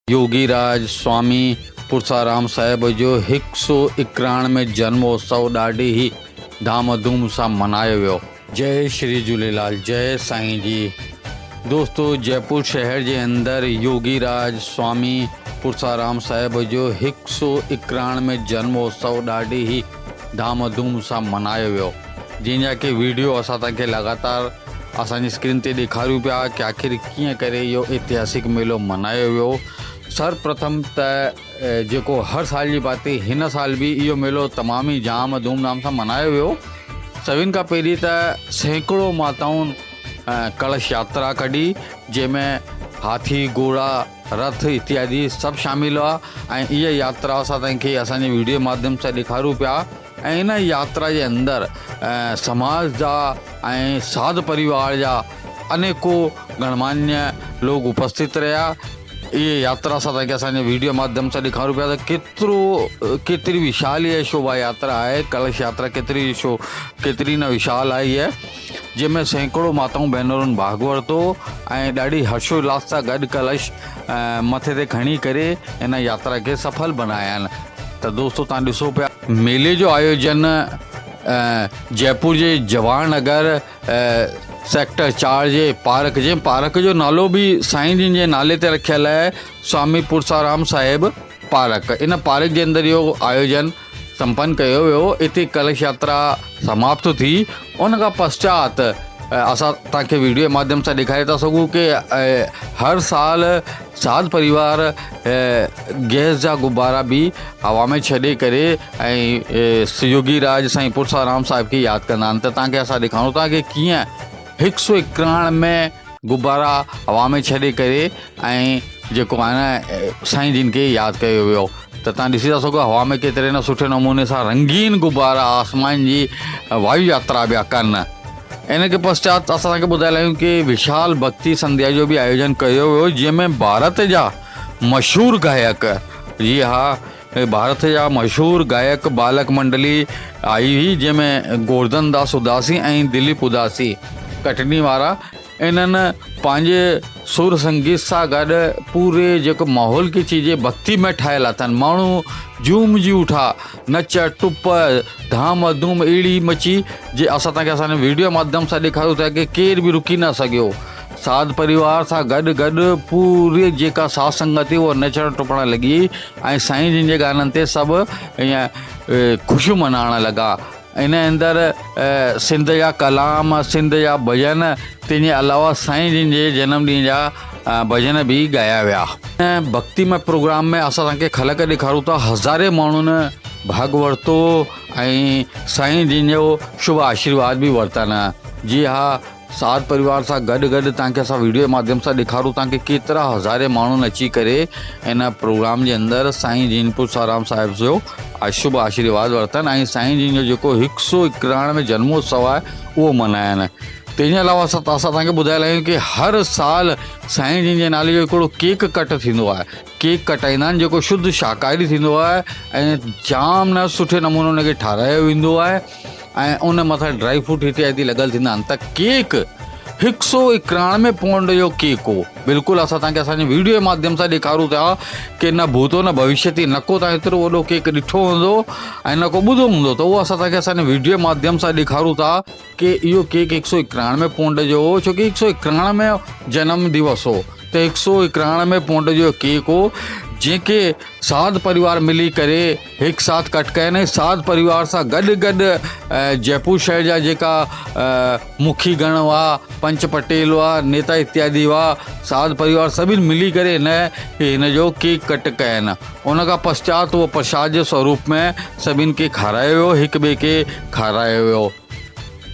योगीराज स्वामी पुरसाराम साहिब जो 191 जन्मोत्सव ॾाढी ही धाम-धूम सां मनायो वियो। जय श्री झूलेलाल, जय साईं जी। दोस्तों, जयपुर शहर के अंदर योगीराज स्वामी पुरसाराम साहिब जो 191 जन्मोत्सव ॾाढी ही धाम-धूम सां मनायो वियो, जंहिंजा के वीडियो असां तव्हांखे लगातार असांजी स्क्रीन ते ॾेखारियूं पिया कि आखिर कीअं करे इहो ऐतिहासिक मेलो मनायो वियो। सर्वप्रथम त जेको हर साल जी बात हिन साल भी इहो मेलो तमाम ही जाम धूमधाम सां मनायो वियो। सभिनि खां पहिरीं त सैकड़ों माताउनि कलश यात्रा कढी, जंहिंमें हाथी, घोड़ा, रथ इत्यादि सब शामिल हुआ। ऐं इहा यात्रा असां तव्हांखे असांजे वीडियो माध्यम सां ॾेखारूं पिया। ऐं इन यात्रा जे अंदर समाज जा ऐं साध परिवार जा अनेकों गणमान्य लोग उपस्थित रहा। ये यात्रा असां तव्हांखे असांजे वीडियो माध्यम सां ॾेखारूं पिया त केतिरी विशाल ये शोभा यात्रा है। कलश यात्रा केतिरी न विशाल आई है, जंहिंमें सैकड़ों माताऊं भेनरुनि भाग वरितो ऐं ॾाढी हर्षोल्लास सां गॾु कलश मथे ते खणी करे इन यात्रा के सफल बनाया आहिनि। त दोस्तों, तव्हां ॾिसो पिया मेले जो आयोजन जयपुर के जवाहर नगर सेक्टर 4 जे पार्क जो नालो भी साईं जिन जे नाले ते रखियल है, स्वामी पुरसाराम साहिब पार्क। इन पार्क के अंदर यो आयोजन संपन्न कयो वियो। इते कलश यात्रा समाप्त थी। उन खां पश्चात असां तव्हांखे वीडियो माध्यम से ॾेखारे था सघूं कि हर साल साध परिवार गैस जा गुब्बारा भी हवा में छॾे करे ऐं योगीराज साईं पुरसाराम साहिब की याद कंदा आहिनि। त तव्हांखे असां ॾेखारूं था कि कीअं 191 गुब्बारा हवा में छॾे करे ऐं जेको आहे न साईं जिन के याद कयो वियो। त तव्हां ॾिसी था सघो हवा में केतिरे न सुठे नमूने सां रंगीन गुब्बारा आसमान जी वायु यात्रा पिया कनि। इन के पश्चात असां तव्हांखे ॿुधाए लाहियूं कि विशाल भक्ति संध्या जो भी आयोजन कयो वियो, जंहिंमें भारत जा मशहूर गायक, जी हाँ, भारत जा मशहूर गायक बालक मंडली आई हुई, जंहिंमें गोवर्धन दास उदासी ऐं दिलीप उदासी कटनी वारा इन्हनि पंहिंजे सुर संगीत सां गॾु पूरे जेको माहौल की चीज़ें भक्ति में ठाहियल अथनि। माण्हू झूम जी उठा, नच टुप धाम धूम अहिड़ी मची जे असां तव्हांखे असांजे वीडियो माध्यम सां ॾेखारियूं था कि केर बि रुकी न सघियो। साध परिवार सां गॾु गॾु पूरी जेका साध संगत हुई उहा नचण टुपण लॻी ऐं साईं जिन जे गाननि ते सभु ईअं ख़ुशियूं मनाइण लॻा। इन अंदर सिंध जा कलाम, सिंध जा भजन, तंहिंजे अलावा साईं जिन जे जन्मॾींहं जा भजन भी गाया विया। भक्तिमय प्रोग्राम में असां तव्हांखे ख़लक ॾेखारूं था। हज़ारे माण्हुनि भाग वरितो ऐं साईं जिन जो शुभ आशीर्वाद भी वरितनि। जी हाँ, साध परिवार सां गॾु गॾु तव्हांखे असां वीडियो माध्यम सां ॾेखारूं था कि केतिरा हज़ारे माण्हुनि अची करे इन प्रोग्राम जे अंदरि साईं जिन पुरसाराम साहिब जो शुभ आशीर्वाद वरितनि ऐं साईं जिन जो जेको 191 जन्मोत्सव आहे उहो मल्हाइनि। तंहिंजे अलावा असां तव्हांखे ॿुधाए लाहियूं कि हर साल साईं जिन जे नाले जो हिकिड़ो केक कट थींदो आहे। केक कटाईंदा आहिनि जेको शुद्ध शाकाहारी थींदो आहे ऐं जाम न सुठे नमूने उनखे ठाराहियो वेंदो आहे ऐं उन मथां ड्राई फ्रूट इत्यादि लॻल थींदा आहिनि। त केक 191 पाउंड जो केक हो। बिल्कुलु असां तव्हांखे असांजे वीडियो जे माध्यम सां ॾेखारूं था कि न भूतो न भविष्यति, न को तव्हां एतिरो वॾो केक ॾिठो हूंदो ऐं न को ॿुधो हूंदो। त उहो असां तव्हांखे असांजे वीडियो माध्यम सां ॾेखारूं था कि इहो केक 191 पाउंड जो हो, छो कि 191 जन्म दिवस हो। त 191 पाउंड जो केक हो, जेके साध परिवार मिली करे एक साथ कट कयनि। साध परिवार सां गॾु गॾु जयपुर शहर जा जेका मुखी गण हुआ, पंच पटेल हुआ, नेता इत्यादि हुआ, साध परिवार सभिनि मिली करे हिन जो केक कट कयनि। उन खां पश्चात उहो प्रसाद जे स्वरूप में सभिनि खे खारायो वियो, हिक ॿिए खे खारायो वियो।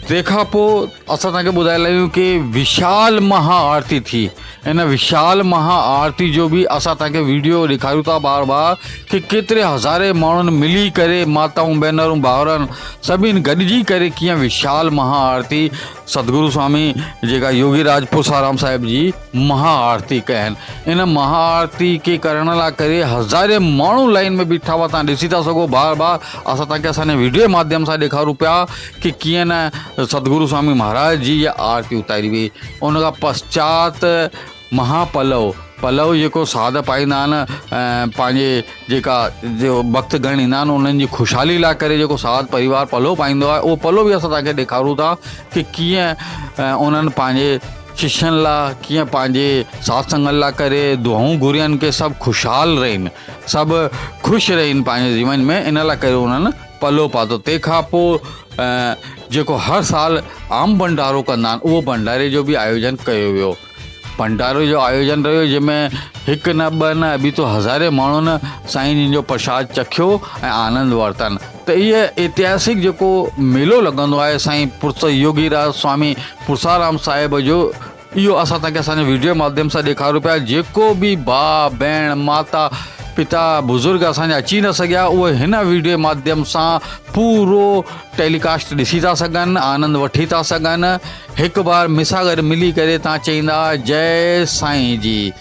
तंहिंखां पोइ असां तव्हांखे ॿुधाए लाहियूं कि विशाल महाआरती थी। इन विशाल महाआरती जो भी असां तव्हांखे वीडियो ॾेखारियूं था बार बार कि केतिरे हज़ारे माण्हुनि मिली करे, माताऊं भेनरूं भाउरनि सभिनि गॾिजी करे कीअं विशाल महाआरती सतगुरु स्वामी जेका योगीराज पुरसाराम साहिब जी महाआरती कयनि। इन महाआरती के करण लाइ करे हज़ारे माण्हू लाइन में बीठा हुआ। तव्हां ॾिसी था सघो बार बार असां तव्हांखे असांजे वीडियो माध्यम सां ॾेखारूं पिया कि कीअं न सतगुरु स्वामी महाराज जी आरती उतारी हुई। उन खां पश्चात महापलव पलव जेको साध पाईंदा आहिनि पंहिंजे जेका जो भक्तगण ईंदा आहिनि उन्हनि जी ख़ुशहाली लाइ करे जेको साध परिवार पलव पाईंदो आहे, उहो पलव बि असां तव्हांखे ॾेखारूं था कि कीअं उन्हनि पंहिंजे शिष्यनि लाइ, कीअं पंहिंजे सत्संगनि लाइ करे दुआऊं घुरियनि कि सभु ख़ुशहाल रहनि, सभु ख़ुशि रहनि पंहिंजे जीवन में। इन लाइ करे उन्हनि पलव पातो। तंहिंखां पोइ जेको हर साल आम भंडारो कंदा आहिनि, उहो भंडारे जो बि आयोजन कयो वियो। भंडारे जो आयोजन रहियो जंहिंमें हिकु न ॿ न अभी तो हज़ारे माण्हुनि साईं जिन जो प्रसाद चखियो ऐं आनंद वरितनि। त इहे ऐतिहासिक जेको मेलो लॻंदो आहे साईं योगीराज स्वामी पुरसाराम साहिब जो, इहो असां तव्हांखे असांजे वीडियो माध्यम सां ॾेखारियो पिया। जेको बि भाउ भेण माता पिता बुज़ुर्ग असांजा अची न सघिया, उहे हिन वीडियो माध्यम सां पूरो टेलीकास्ट ॾिसी था सघनि, आनंद वठी था सघनि। हिकु बार मूंसां गॾु मिली करे तव्हां चईंदा जय साईं जी।